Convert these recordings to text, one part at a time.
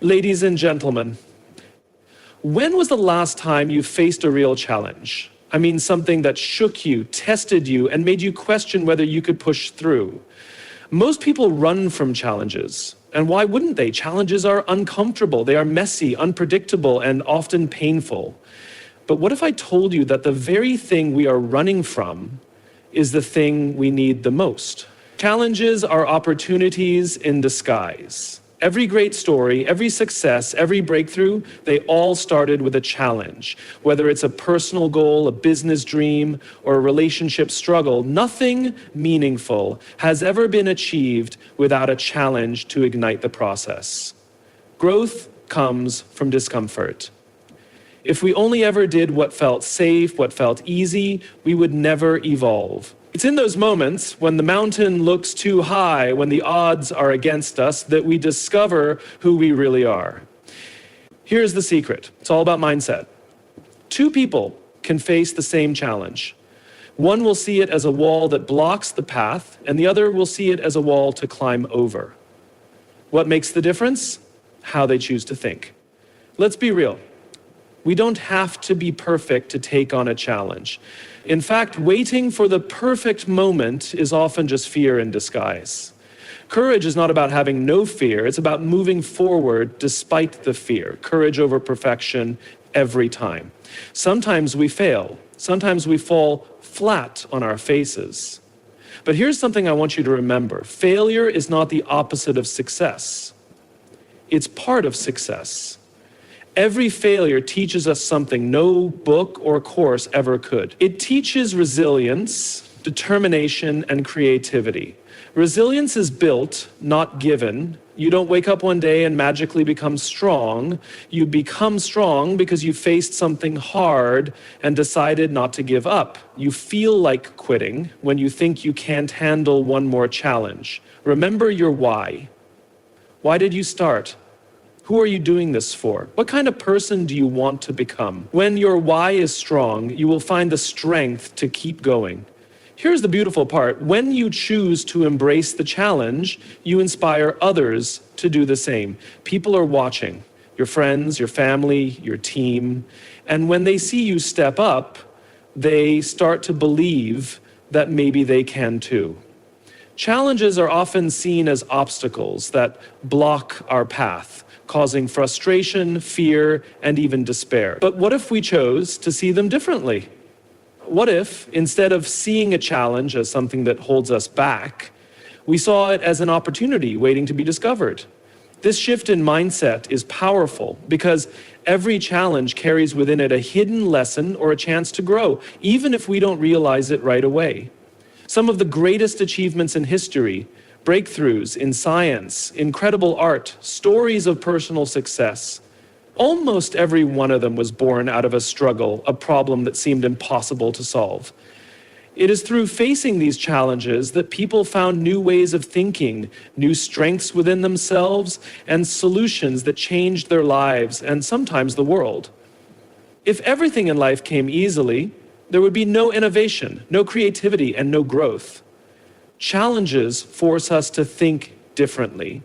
Ladies and gentlemen, when was the last time you faced a real challenge? I mean, something that shook you, tested you, and made you question whether you could push through. Most people run from challenges. And why wouldn't they? Challenges are uncomfortable, they are messy, unpredictable, and often painful. But what if I told you that the very thing we are running from is the thing we need the most? Challenges are opportunities in disguise. Every great story, every success, every breakthrough, they all started with a challenge. Whether it's a personal goal, a business dream, or a relationship struggle, nothing meaningful has ever been achieved without a challenge to ignite the process. Growth comes from discomfort. If we only ever did what felt safe, what felt easy, we would never evolve. It's in those moments when the mountain looks too high, when the odds are against us, that we discover who we really are. Here's the secret. It's all about mindset. Two people can face the same challenge. One will see it as a wall that blocks the path, and the other will see it as a wall to climb over. What makes the difference? How they choose to think. Let's be real. We don't have to be perfect to take on a challenge. In fact, waiting for the perfect moment is often just fear in disguise. Courage is not about having no fear, it's about moving forward despite the fear. Courage over perfection every time. Sometimes we fail. Sometimes we fall flat on our faces. But here's something I want you to remember. Failure is not the opposite of success. It's part of success. Every failure teaches us something no book or course ever could. It teaches resilience, determination, and creativity. Resilience is built, not given. You don't wake up one day and magically become strong. You become strong because you faced something hard and decided not to give up. You feel like quitting when you think you can't handle one more challenge. Remember your why. Why did you start? Who are you doing this for? What kind of person do you want to become? When your why is strong, you will find the strength to keep going. Here's the beautiful part. When you choose to embrace the challenge, you inspire others to do the same. People are watching, your friends, your family, your team. And when they see you step up, they start to believe that maybe they can too. Challenges are often seen as obstacles that block our path, causing frustration, fear, and even despair. But what if we chose to see them differently? What if, instead of seeing a challenge as something that holds us back, we saw it as an opportunity waiting to be discovered? This shift in mindset is powerful because every challenge carries within it a hidden lesson or a chance to grow, even if we don't realize it right away. Some of the greatest achievements in history, breakthroughs in science, incredible art, stories of personal success. Almost every one of them was born out of a struggle, a problem that seemed impossible to solve. It is through facing these challenges that people found new ways of thinking, new strengths within themselves, and solutions that changed their lives and sometimes the world. If everything in life came easily, there would be no innovation, no creativity, and no growth. Challenges force us to think differently.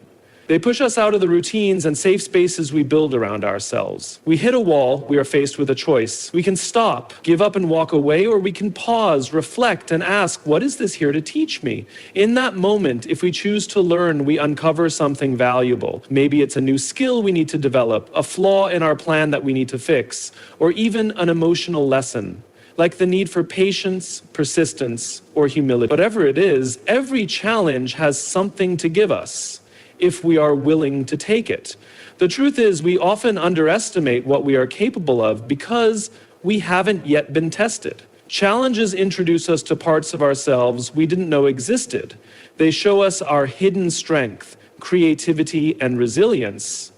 They push us out of the routines and safe spaces we build around ourselves. We hit a wall, we are faced with a choice. We can stop, give up and walk away, or we can pause, reflect, and ask, what is this here to teach me? In that moment, if we choose to learn, we uncover something valuable. Maybe it's a new skill we need to develop, a flaw in our plan that we need to fix, or even an emotional lesson, like the need for patience, persistence, or humility. Whatever it is, every challenge has something to give us if we are willing to take it. The truth is, we often underestimate what we are capable of because we haven't yet been tested. Challenges introduce us to parts of ourselves we didn't know existed. They show us our hidden strength, creativity, and resilience.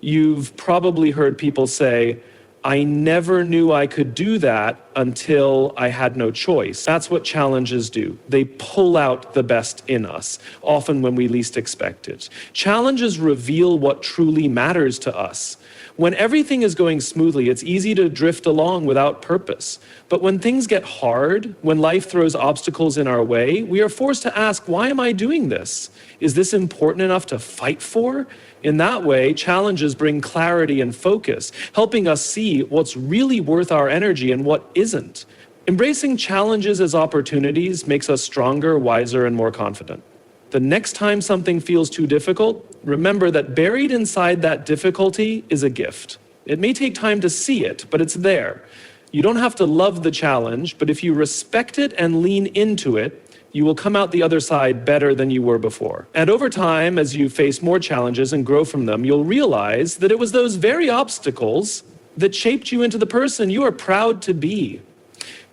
You've probably heard people say, I never knew I could do that until I had no choice. That's what challenges do. They pull out the best in us, often when we least expect it. Challenges reveal what truly matters to us. When everything is going smoothly, it's easy to drift along without purpose. But when things get hard, when life throws obstacles in our way, we are forced to ask, why am I doing this? Is this important enough to fight for? In that way, challenges bring clarity and focus, helping us see what's really worth our energy and what isn't. Embracing challenges as opportunities makes us stronger, wiser, and more confident. The next time something feels too difficult, remember that buried inside that difficulty is a gift. It may take time to see it, but it's there. You don't have to love the challenge, but if you respect it and lean into it, you will come out the other side better than you were before. And over time, as you face more challenges and grow from them, you'll realize that it was those very obstacles that shaped you into the person you are proud to be.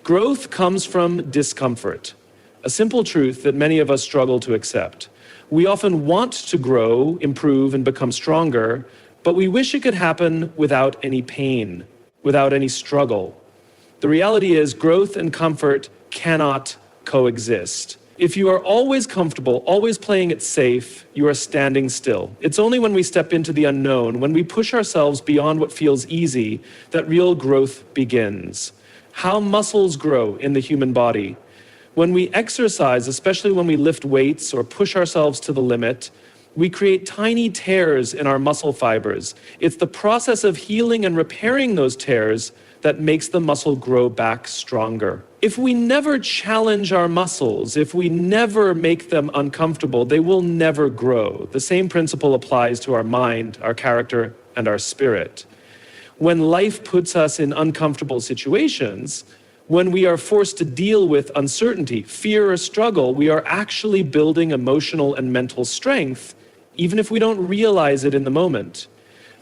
Growth comes from discomfort. A simple truth that many of us struggle to accept. We often want to grow, improve, and become stronger, but we wish it could happen without any pain, without any struggle. The reality is, growth and comfort cannot coexist. If you are always comfortable, always playing it safe, you are standing still. It's only when we step into the unknown, when we push ourselves beyond what feels easy, that real growth begins. How muscles grow in the human body. When we exercise, especially when we lift weights or push ourselves to the limit, we create tiny tears in our muscle fibers. It's the process of healing and repairing those tears that makes the muscle grow back stronger. If we never challenge our muscles, if we never make them uncomfortable, they will never grow. The same principle applies to our mind, our character, and our spirit. When life puts us in uncomfortable situations, when we are forced to deal with uncertainty, fear, or struggle, we are actually building emotional and mental strength, even if we don't realize it in the moment.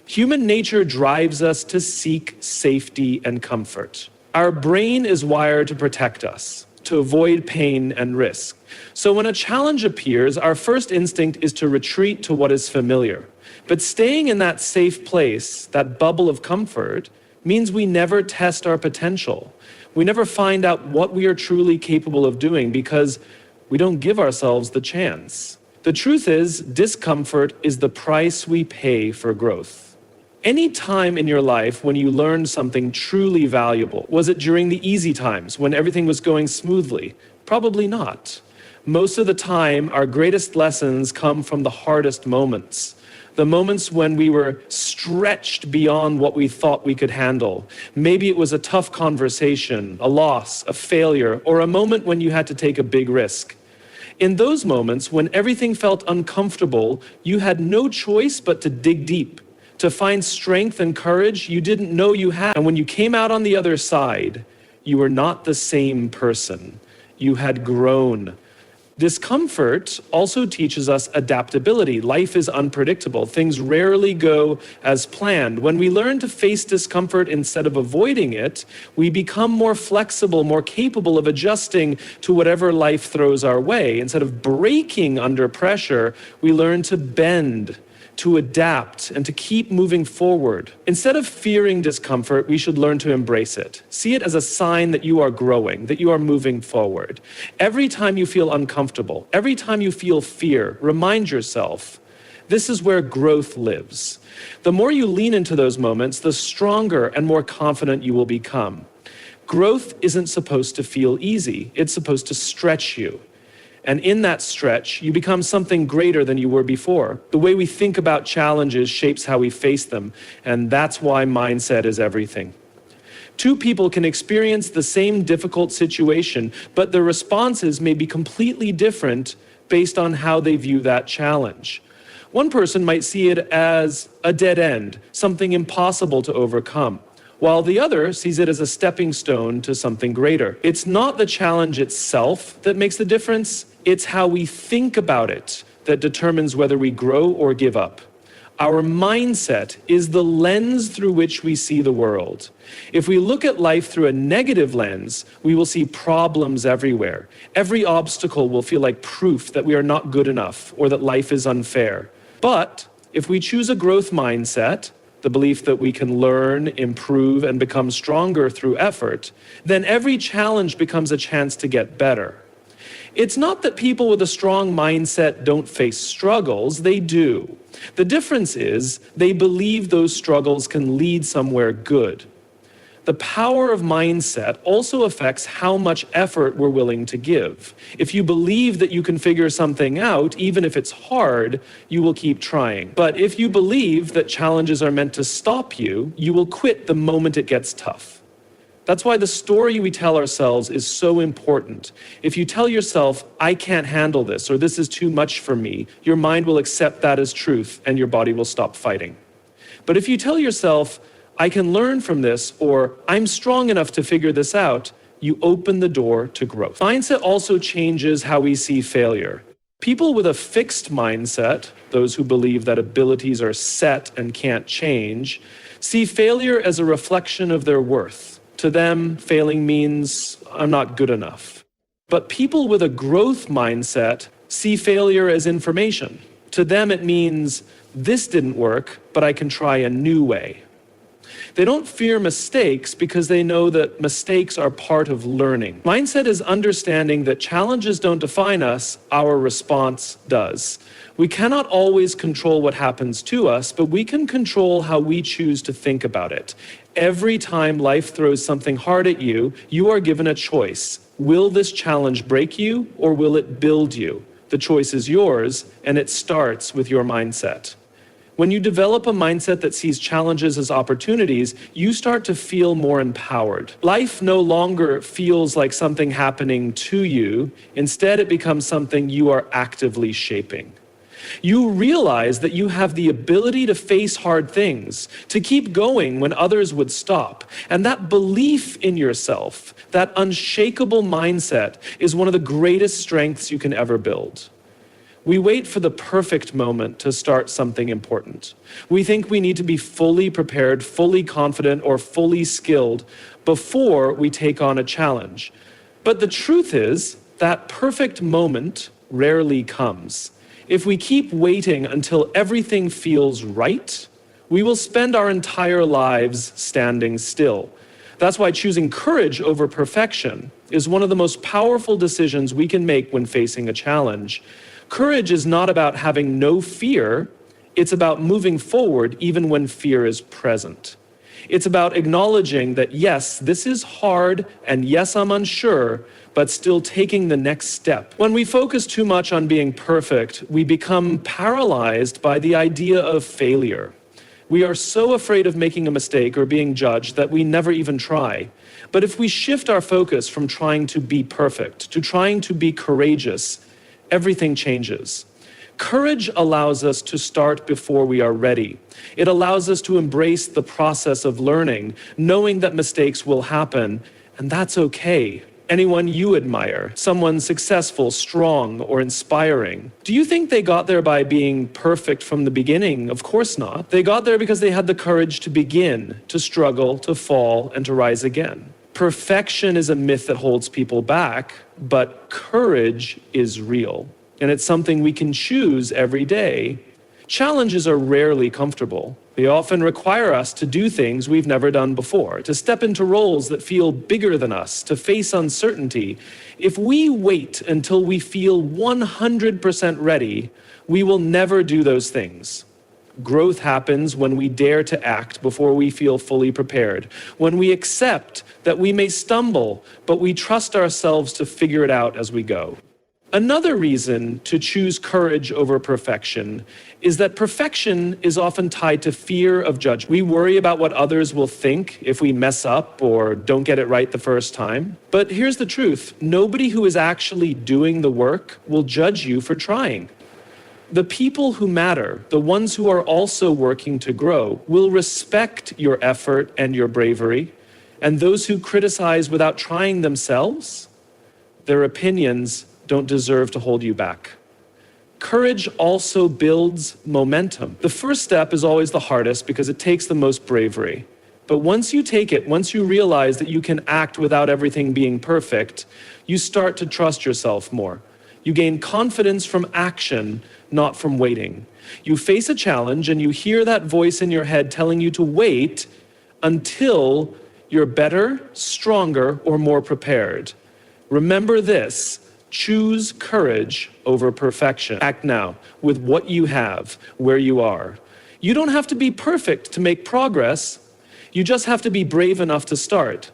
Human nature drives us to seek safety and comfort. Our brain is wired to protect us, to avoid pain and risk. So when a challenge appears, our first instinct is to retreat to what is familiar. But staying in that safe place, that bubble of comfort, means we never test our potential. We never find out what we are truly capable of doing because we don't give ourselves the chance. The truth is, discomfort is the price we pay for growth. Any time in your life when you learned something truly valuable, was it during the easy times when everything was going smoothly? Probably not. Most of the time, our greatest lessons come from the hardest moments. The moments when we were stretched beyond what we thought we could handle. Maybe it was a tough conversation, a loss, a failure, or a moment when you had to take a big risk. In those moments, when everything felt uncomfortable, you had no choice but to dig deep, to find strength and courage you didn't know you had. And when you came out on the other side, you were not the same person. You had grown. Discomfort also teaches us adaptability. Life is unpredictable. Things rarely go as planned. When we learn to face discomfort instead of avoiding it, we become more flexible, more capable of adjusting to whatever life throws our way. Instead of breaking under pressure, we learn to bend, to adapt, and to keep moving forward. Instead of fearing discomfort, we should learn to embrace it. See it as a sign that you are growing, that you are moving forward. Every time you feel uncomfortable, every time you feel fear, remind yourself, this is where growth lives. The more you lean into those moments, the stronger and more confident you will become. Growth isn't supposed to feel easy. It's supposed to stretch you. And in that stretch, you become something greater than you were before. The way we think about challenges shapes how we face them, and that's why mindset is everything. Two people can experience the same difficult situation, but their responses may be completely different based on how they view that challenge. One person might see it as a dead end, something impossible to overcome, while the other sees it as a stepping stone to something greater. It's not the challenge itself that makes the difference, it's how we think about it that determines whether we grow or give up. Our mindset is the lens through which we see the world. If we look at life through a negative lens, we will see problems everywhere. Every obstacle will feel like proof that we are not good enough or that life is unfair. But if we choose a growth mindset, the belief that we can learn, improve, and become stronger through effort, then every challenge becomes a chance to get better. It's not that people with a strong mindset don't face struggles, they do. The difference is they believe those struggles can lead somewhere good. The power of mindset also affects how much effort we're willing to give. If you believe that you can figure something out, even if it's hard, you will keep trying. But if you believe that challenges are meant to stop you, you will quit the moment it gets tough. That's why the story we tell ourselves is so important. If you tell yourself, I can't handle this, or this is too much for me, your mind will accept that as truth and your body will stop fighting. But if you tell yourself, I can learn from this, or I'm strong enough to figure this out, you open the door to growth. Mindset also changes how we see failure. People with a fixed mindset, those who believe that abilities are set and can't change, see failure as a reflection of their worth. To them, failing means I'm not good enough. But people with a growth mindset see failure as information. To them, it means this didn't work, but I can try a new way. They don't fear mistakes because they know that mistakes are part of learning. Mindset is understanding that challenges don't define us, our response does. We cannot always control what happens to us, but we can control how we choose to think about it. Every time life throws something hard at you, you are given a choice. Will this challenge break you or will it build you? The choice is yours, and it starts with your mindset. When you develop a mindset that sees challenges as opportunities, you start to feel more empowered. Life no longer feels like something happening to you. Instead, it becomes something you are actively shaping. You realize that you have the ability to face hard things, to keep going when others would stop. And that belief in yourself, that unshakable mindset, is one of the greatest strengths you can ever build. We wait for the perfect moment to start something important. We think we need to be fully prepared, fully confident, or fully skilled before we take on a challenge. But the truth is, that perfect moment rarely comes. If we keep waiting until everything feels right, we will spend our entire lives standing still. That's why choosing courage over perfection is one of the most powerful decisions we can make when facing a challenge. Courage is not about having no fear, it's about moving forward even when fear is present. It's about acknowledging that yes, this is hard, and yes, I'm unsure, but still taking the next step. When we focus too much on being perfect, we become paralyzed by the idea of failure. We are so afraid of making a mistake or being judged that we never even try. But if we shift our focus from trying to be perfect to trying to be courageous, everything changes. Courage allows us to start before we are ready. It allows us to embrace the process of learning, knowing that mistakes will happen, and that's okay. Anyone you admire, someone successful, strong, or inspiring, do you think they got there by being perfect from the beginning? Of course not. They got there because they had the courage to begin, to struggle, to fall, and to rise again. Perfection is a myth that holds people back, but courage is real, and it's something we can choose every day. Challenges are rarely comfortable. They often require us to do things we've never done before, to step into roles that feel bigger than us, to face uncertainty. If we wait until we feel 100% ready, we will never do those things. Growth happens when we dare to act before we feel fully prepared, when we accept that we may stumble, but we trust ourselves to figure it out as we go. Another reason to choose courage over perfection is that perfection is often tied to fear of judgment. We worry about what others will think if we mess up or don't get it right the first time. But here's the truth: nobody who is actually doing the work will judge you for trying. The people who matter, the ones who are also working to grow, will respect your effort and your bravery. And those who criticize without trying themselves, their opinions don't deserve to hold you back. Courage also builds momentum. The first step is always the hardest because it takes the most bravery. But once you take it, once you realize that you can act without everything being perfect, you start to trust yourself more. You gain confidence from action, not from waiting. You face a challenge and you hear that voice in your head telling you to wait until you're better, stronger, or more prepared. Remember this: choose courage over perfection. Act now with what you have, where you are. You don't have to be perfect to make progress. You just have to be brave enough to start.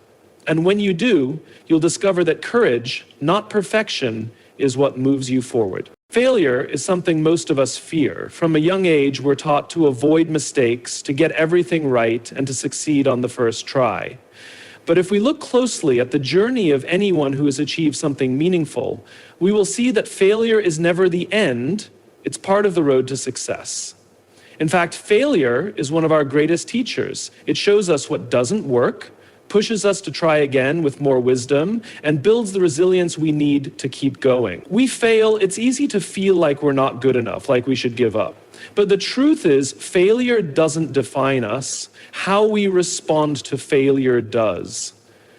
And when you do, you'll discover that courage, not perfection, is what moves you forward. Failure is something most of us fear. From a young age, we're taught to avoid mistakes, to get everything right, and to succeed on the first try. But if we look closely at the journey of anyone who has achieved something meaningful, we will see that failure is never the end, it's part of the road to success. In fact, failure is one of our greatest teachers. It shows us what doesn't work, pushes us to try again with more wisdom, and builds the resilience we need to keep going. We fail, it's easy to feel like we're not good enough, like we should give up. But the truth is, failure doesn't define us. How we respond to failure does.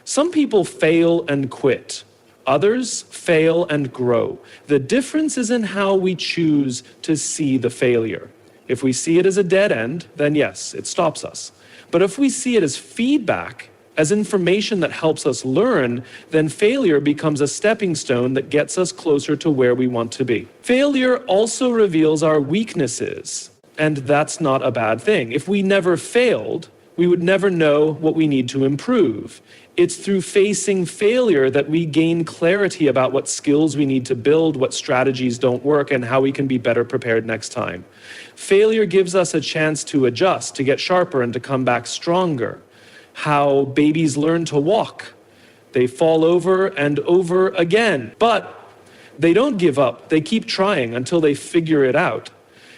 Some people fail and quit. Others fail and grow. The difference is in how we choose to see the failure. If we see it as a dead end, then yes, it stops us. But if we see it as feedback, as information that helps us learn, then failure becomes a stepping stone that gets us closer to where we want to be. Failure also reveals our weaknesses, and that's not a bad thing. If we never failed, we would never know what we need to improve. It's through facing failure that we gain clarity about what skills we need to build, what strategies don't work, and how we can be better prepared next time. Failure gives us a chance to adjust, to get sharper, and to come back stronger. How babies learn to walk. They fall over and over again, but they don't give up. They keep trying until they figure it out.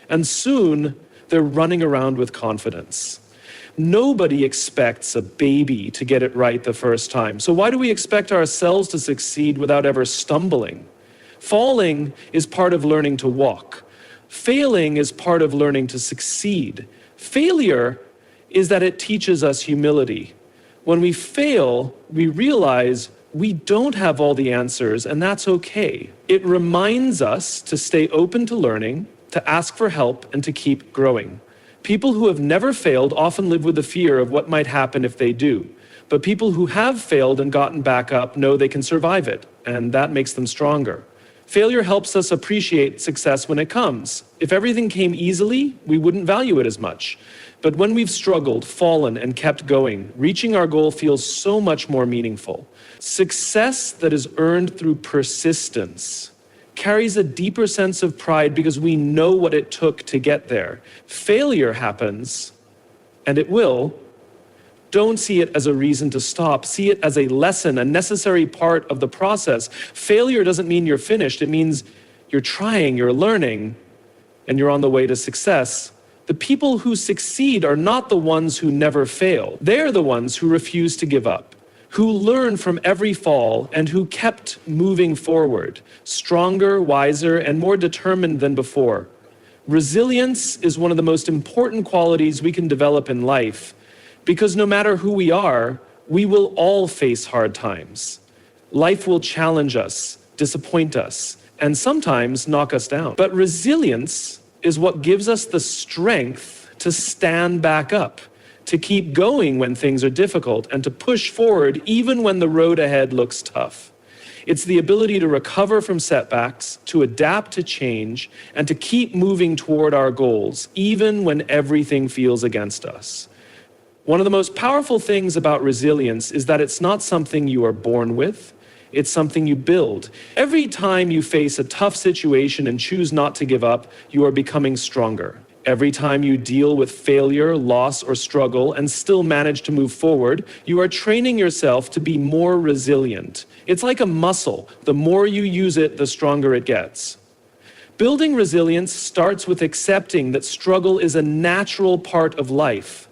And soon, they're running around with confidence. Nobody expects a baby to get it right the first time. So why do we expect ourselves to succeed without ever stumbling? Falling is part of learning to walk. Failing is part of learning to succeed. Failure is that it teaches us humility. When we fail, we realize we don't have all the answers, and that's okay. It reminds us to stay open to learning, to ask for help, and to keep growing. People who have never failed often live with the fear of what might happen if they do. But people who have failed and gotten back up know they can survive it, and that makes them stronger. Failure helps us appreciate success when it comes. If everything came easily, we wouldn't value it as much. But when we've struggled, fallen, and kept going, reaching our goal feels so much more meaningful. Success that is earned through persistence carries a deeper sense of pride because we know what it took to get there. Failure happens, and it will. Don't see it as a reason to stop. See it as a lesson, a necessary part of the process. Failure doesn't mean you're finished. It means you're trying, you're learning, and you're on the way to success. The people who succeed are not the ones who never fail. They're the ones who refuse to give up, who learn from every fall, and who kept moving forward, stronger, wiser, and more determined than before. Resilience is one of the most important qualities we can develop in life, because no matter who we are, we will all face hard times. Life will challenge us, disappoint us, and sometimes knock us down. But resilience is what gives us the strength to stand back up, to keep going when things are difficult, and to push forward even when the road ahead looks tough. It's the ability to recover from setbacks, to adapt to change, and to keep moving toward our goals, even when everything feels against us. One of the most powerful things about resilience is that it's not something you are born with. It's something you build. Every time you face a tough situation and choose not to give up, you are becoming stronger. Every time you deal with failure, loss, or struggle and still manage to move forward, you are training yourself to be more resilient. It's like a muscle. The more you use it, the stronger it gets. Building resilience starts with accepting that struggle is a natural part of life.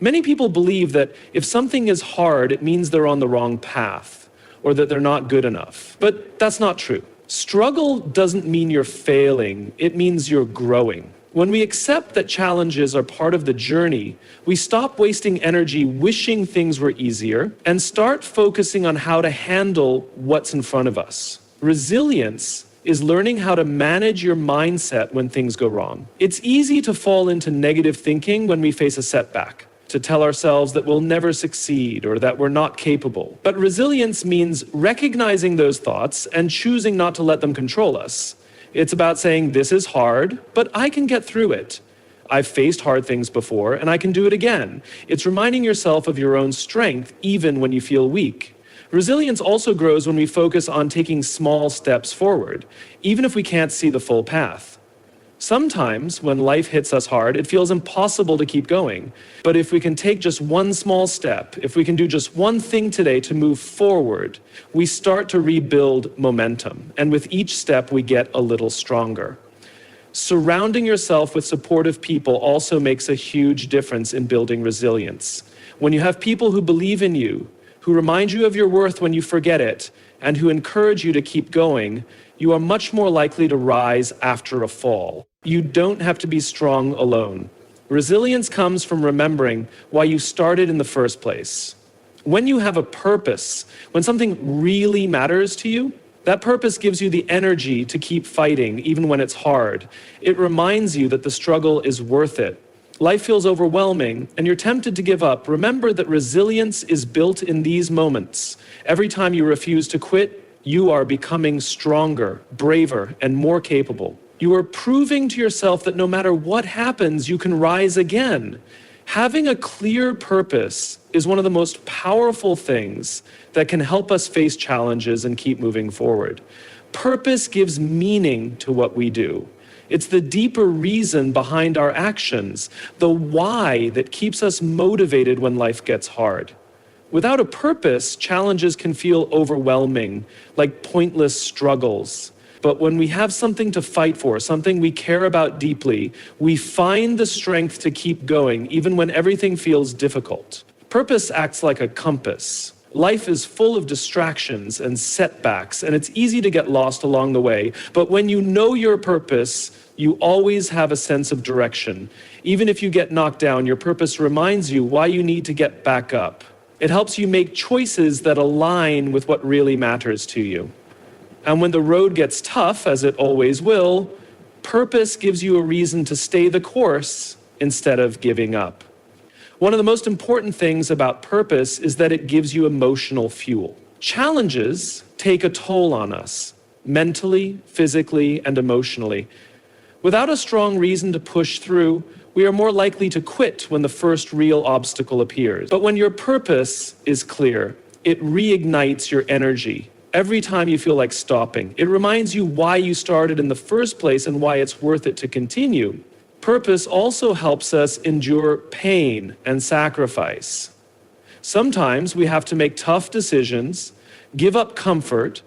Many people believe that if something is hard, it means they're on the wrong path, or that they're not good enough. But that's not true. Struggle doesn't mean you're failing, it means you're growing. When we accept that challenges are part of the journey, we stop wasting energy wishing things were easier and start focusing on how to handle what's in front of us. Resilience is learning how to manage your mindset when things go wrong. It's easy to fall into negative thinking when we face a setback, to tell ourselves that we'll never succeed or that we're not capable. But resilience means recognizing those thoughts and choosing not to let them control us. It's about saying, this is hard, but I can get through it. I've faced hard things before, and I can do it again. It's reminding yourself of your own strength, even when you feel weak. Resilience also grows when we focus on taking small steps forward, even if we can't see the full path. Sometimes, when life hits us hard, it feels impossible to keep going. But if we can take just one small step, if we can do just one thing today to move forward, we start to rebuild momentum. And with each step, we get a little stronger. Surrounding yourself with supportive people also makes a huge difference in building resilience. When you have people who believe in you, who remind you of your worth when you forget it, and who encourage you to keep going, you are much more likely to rise after a fall. You don't have to be strong alone. Resilience comes from remembering why you started in the first place. When you have a purpose, when something really matters to you, that purpose gives you the energy to keep fighting even when it's hard. It reminds you that the struggle is worth it. Life feels overwhelming and you're tempted to give up. Remember that resilience is built in these moments. Every time you refuse to quit, you are becoming stronger, braver, and more capable. You are proving to yourself that no matter what happens, you can rise again. Having a clear purpose is one of the most powerful things that can help us face challenges and keep moving forward. Purpose gives meaning to what we do. It's the deeper reason behind our actions, the why that keeps us motivated when life gets hard. Without a purpose, challenges can feel overwhelming, like pointless struggles. But when we have something to fight for, something we care about deeply, we find the strength to keep going, even when everything feels difficult. Purpose acts like a compass. Life is full of distractions and setbacks, and it's easy to get lost along the way. But when you know your purpose, you always have a sense of direction. Even if you get knocked down, your purpose reminds you why you need to get back up. It helps you make choices that align with what really matters to you. And when the road gets tough, as it always will, purpose gives you a reason to stay the course instead of giving up. One of the most important things about purpose is that it gives you emotional fuel. Challenges take a toll on us, mentally, physically, and emotionally. Without a strong reason to push through, we are more likely to quit when the first real obstacle appears. But when your purpose is clear, it reignites your energy. Every time you feel like stopping, it reminds you why you started in the first place and why it's worth it to continue. Purpose also helps us endure pain and sacrifice. Sometimes we have to make tough decisions, give up comfort,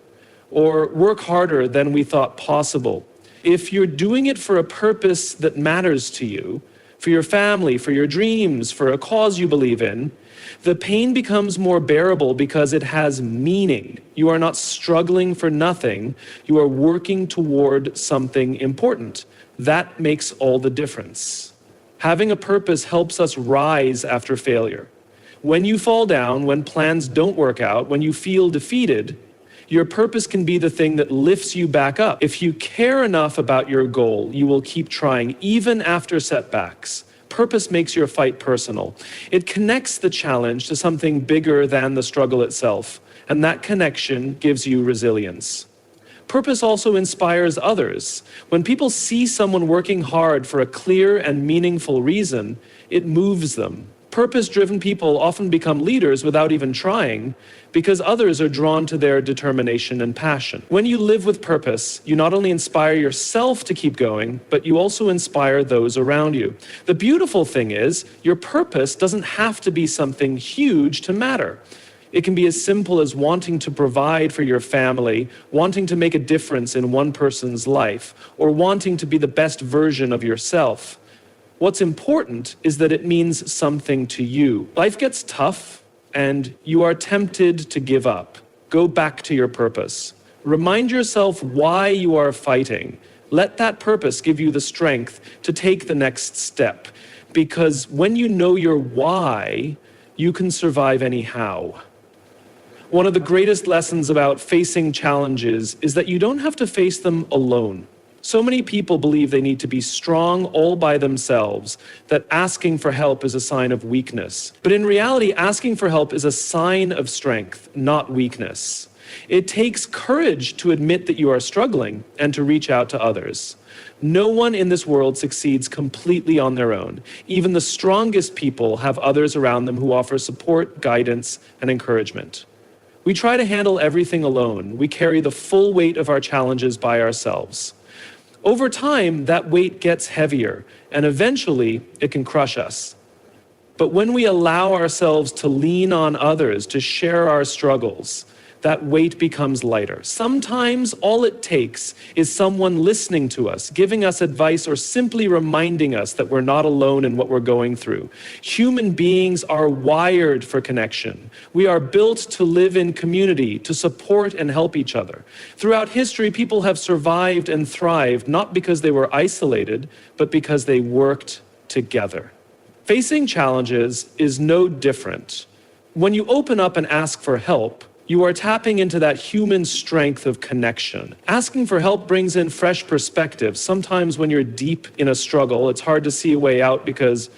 or work harder than we thought possible. If you're doing it for a purpose that matters to you, for your family, for your dreams, for a cause you believe in, the pain becomes more bearable because it has meaning. You are not struggling for nothing. You are working toward something important. That makes all the difference. Having a purpose helps us rise after failure. When you fall down, when plans don't work out, when you feel defeated, your purpose can be the thing that lifts you back up. If you care enough about your goal, you will keep trying even after setbacks. Purpose makes your fight personal. It connects the challenge to something bigger than the struggle itself, and that connection gives you resilience. Purpose also inspires others. When people see someone working hard for a clear and meaningful reason, it moves them. Purpose-driven people often become leaders without even trying because others are drawn to their determination and passion. When you live with purpose, you not only inspire yourself to keep going, but you also inspire those around you. The beautiful thing is, your purpose doesn't have to be something huge to matter. It can be as simple as wanting to provide for your family, wanting to make a difference in one person's life, or wanting to be the best version of yourself. What's important is that it means something to you. Life gets tough, and you are tempted to give up. Go back to your purpose. Remind yourself why you are fighting. Let that purpose give you the strength to take the next step. Because when you know your why, you can survive anyhow. One of the greatest lessons about facing challenges is that you don't have to face them alone. So many people believe they need to be strong all by themselves, that asking for help is a sign of weakness. But in reality, asking for help is a sign of strength, not weakness. It takes courage to admit that you are struggling and to reach out to others. No one in this world succeeds completely on their own. Even the strongest people have others around them who offer support, guidance, and encouragement. We try to handle everything alone. We carry the full weight of our challenges by ourselves. Over time, that weight gets heavier, and eventually it can crush us. But when we allow ourselves to lean on others, to share our struggles, that weight becomes lighter. Sometimes all it takes is someone listening to us, giving us advice, or simply reminding us that we're not alone in what we're going through. Human beings are wired for connection. We are built to live in community, to support and help each other. Throughout history, people have survived and thrived, not because they were isolated, but because they worked together. Facing challenges is no different. When you open up and ask for help, you are tapping into that human strength of connection. Asking for help brings in fresh perspectives. Sometimes when you're deep in a struggle, it's hard to see a way out because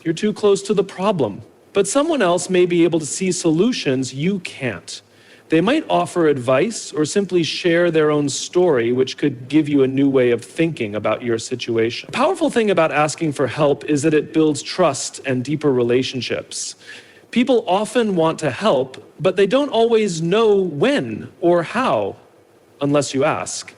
you're too close to the problem. But someone else may be able to see solutions you can't. They might offer advice or simply share their own story, which could give you a new way of thinking about your situation. The powerful thing about asking for help is that it builds trust and deeper relationships. People often want to help, but they don't always know when or how, unless you ask.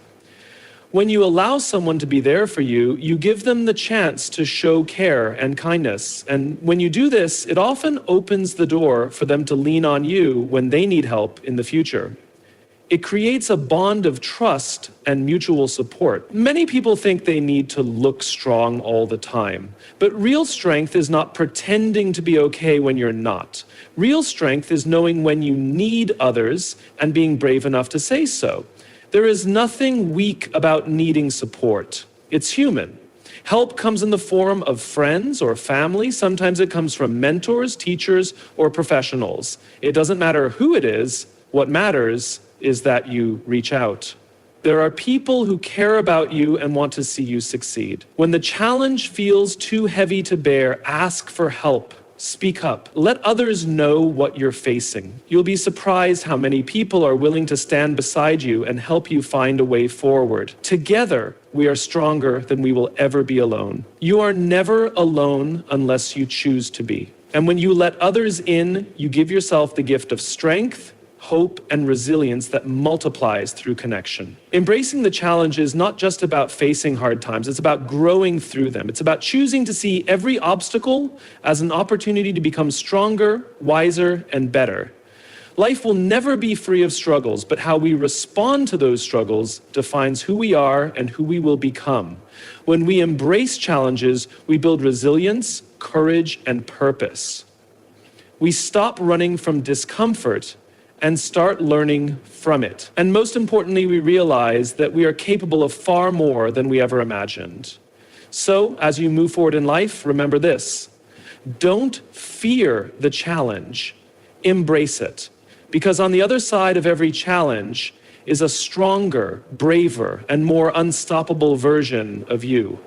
When you allow someone to be there for you, you give them the chance to show care and kindness. And when you do this, it often opens the door for them to lean on you when they need help in the future. It creates a bond of trust and mutual support. Many people think they need to look strong all the time, but real strength is not pretending to be okay when you're not. Real strength is knowing when you need others and being brave enough to say so. There is nothing weak about needing support. It's human. Help comes in the form of friends or family. Sometimes it comes from mentors, teachers, or professionals. It doesn't matter who it is. What matters is that you reach out. There are people who care about you and want to see you succeed. When the challenge feels too heavy to bear, ask for help. Speak up. Let others know what you're facing. You'll be surprised how many people are willing to stand beside you and help you find a way forward. Together, we are stronger than we will ever be alone. You are never alone unless you choose to be. And when you let others in, you give yourself the gift of strength, hope, and resilience that multiplies through connection. Embracing the challenge is not just about facing hard times, it's about growing through them. It's about choosing to see every obstacle as an opportunity to become stronger, wiser, and better. Life will never be free of struggles, but how we respond to those struggles defines who we are and who we will become. When we embrace challenges, we build resilience, courage, and purpose. We stop running from discomfort and start learning from it. And most importantly, we realize that we are capable of far more than we ever imagined. So, as you move forward in life, remember this: don't fear the challenge, embrace it. Because on the other side of every challenge is a stronger, braver, and more unstoppable version of you.